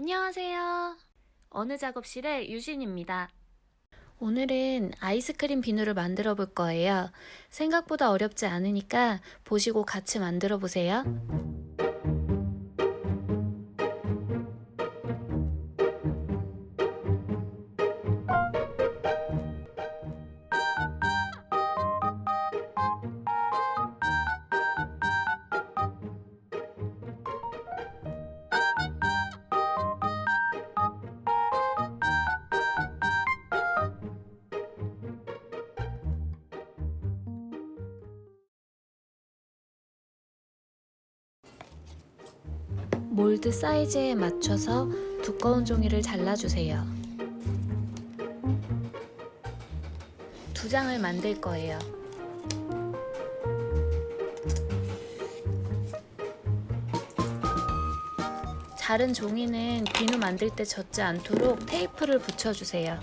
안녕하세요. 어느 작업실의 유진입니다. 오늘은 아이스크림 비누를 만들어 볼 거예요. 생각보다 어렵지 않으니까 보시고 같이 만들어 보세요. 몰드 사이즈에 맞춰서 두꺼운 종이를 잘라주세요. 2장을 만들 거예요. 자른 종이는 비누 만들 때 젖지 않도록 테이프를 붙여주세요.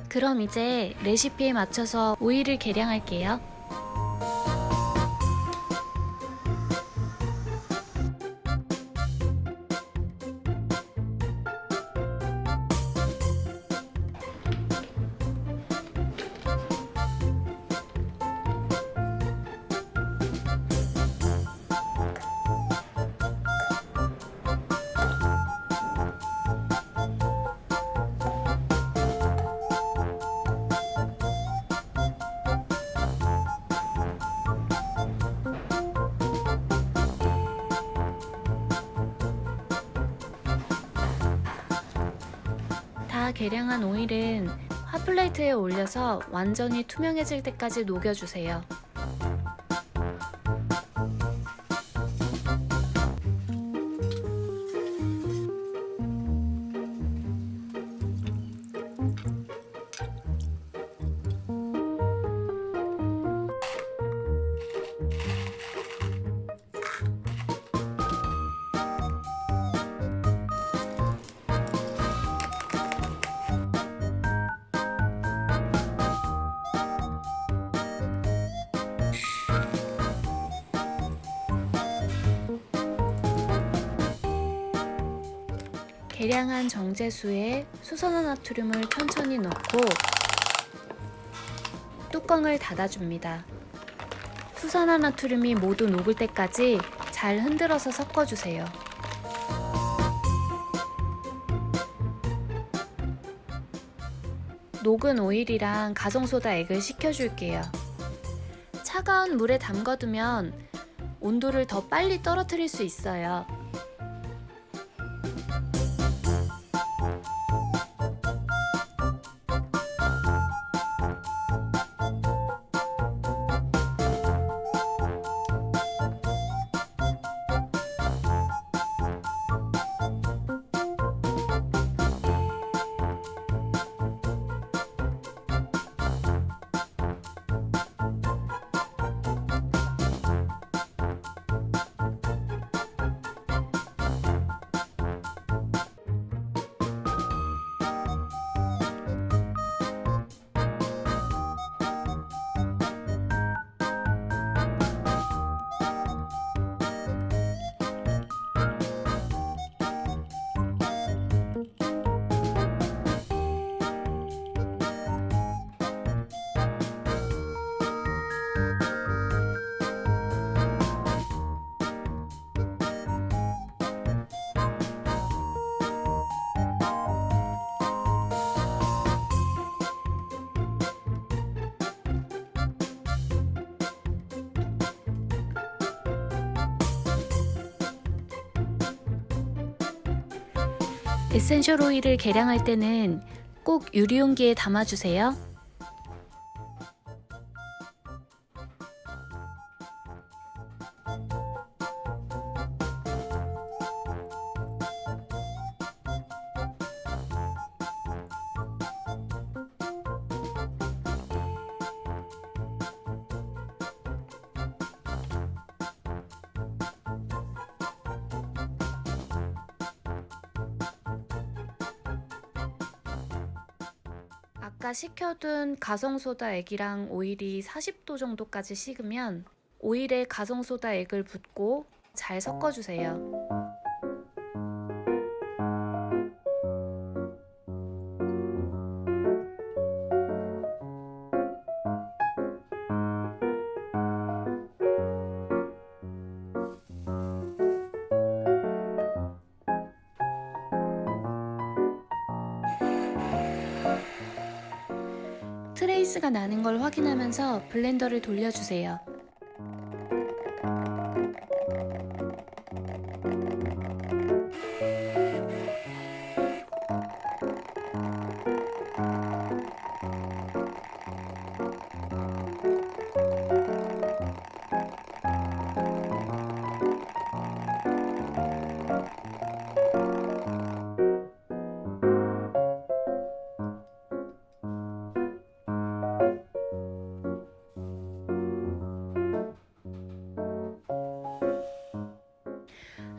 그럼 이제 레시피에 맞춰서 오일을 계량할게요. 다 계량한 오일은 핫플레이트에 올려서 완전히 투명해질 때까지 녹여주세요. 계량한 정제수에 수산화나트륨을 천천히 넣고 뚜껑을 닫아줍니다. 수산화나트륨이 모두 녹을 때까지 잘 흔들어서 섞어주세요. 녹은 오일이랑 가성소다 액을 식혀줄게요. 차가운 물에 담가두면 온도를 더 빨리 떨어뜨릴 수 있어요. 에센셜 오일을 계량할 때는 꼭 유리용기에 담아주세요. 아까 식혀둔 가성소다 액이랑 오일이 40도 정도까지 식으면 오일에 가성소다 액을 붓고 잘 섞어주세요. 트레이스가 나는 걸 확인하면서 블렌더를 돌려주세요.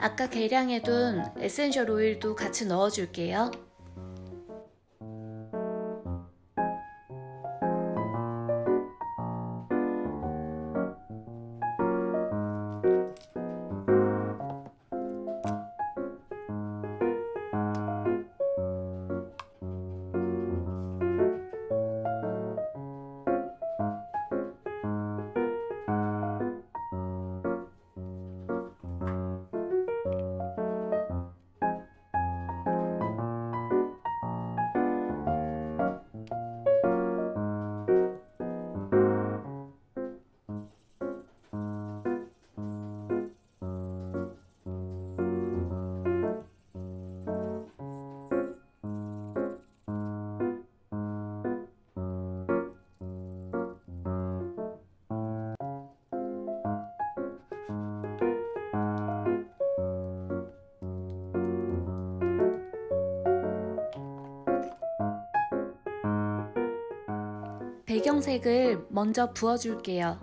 아까 계량해둔 에센셜 오일도 같이 넣어줄게요. 배경색을 먼저 부어줄게요.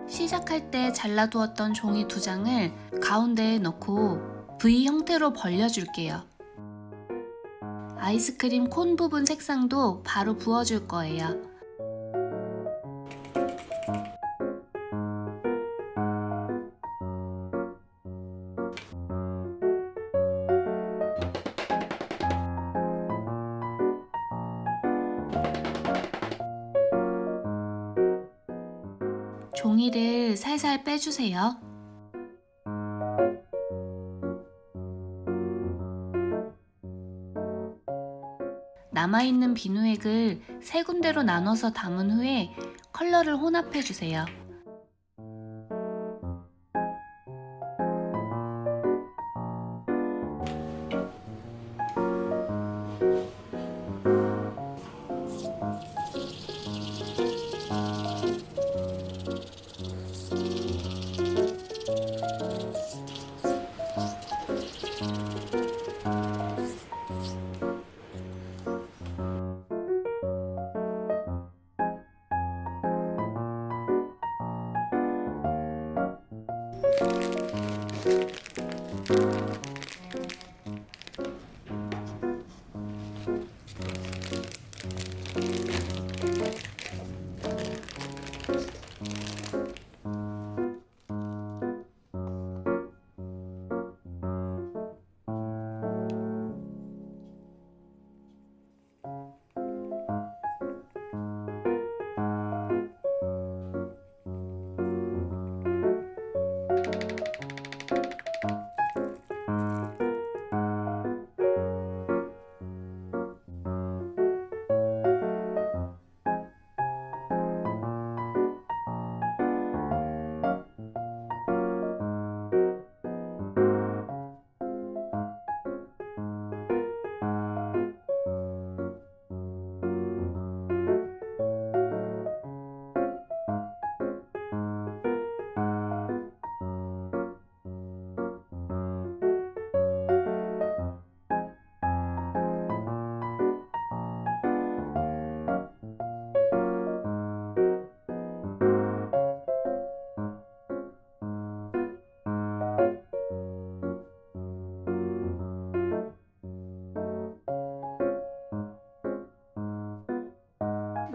시작할 때 잘라두었던 종이 2장을 가운데에 넣고 V 형태로 벌려줄게요. 아이스크림 콘 부분 색상도 바로 부어줄 거예요. 종이를 살살 빼주세요. 남아있는 비누액을 3군데로 나눠서 담은 후에 컬러를 혼합해주세요.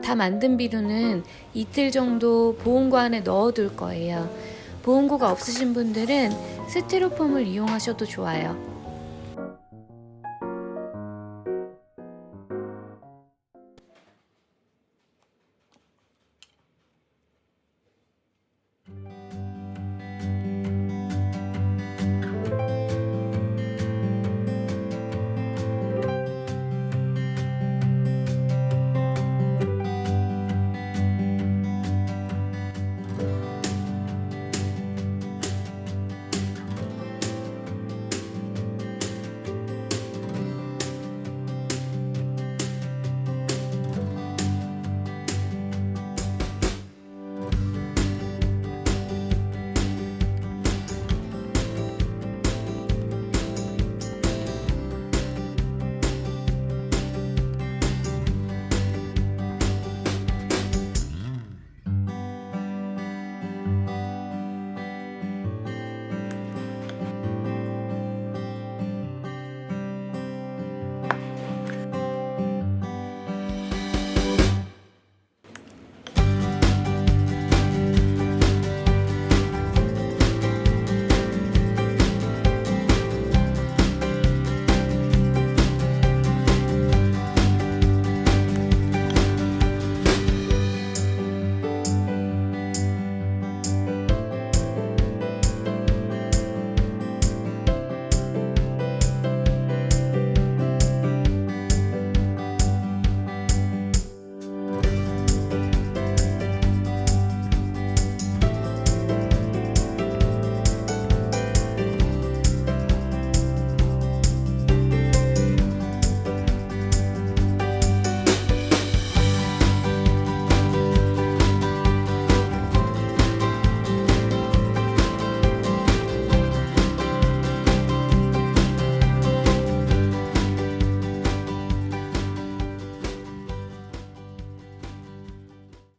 다 만든 비누는 이틀 정도 보온고 안에 넣어둘 거예요. 보온고가 없으신 분들은 스티로폼을 이용하셔도 좋아요.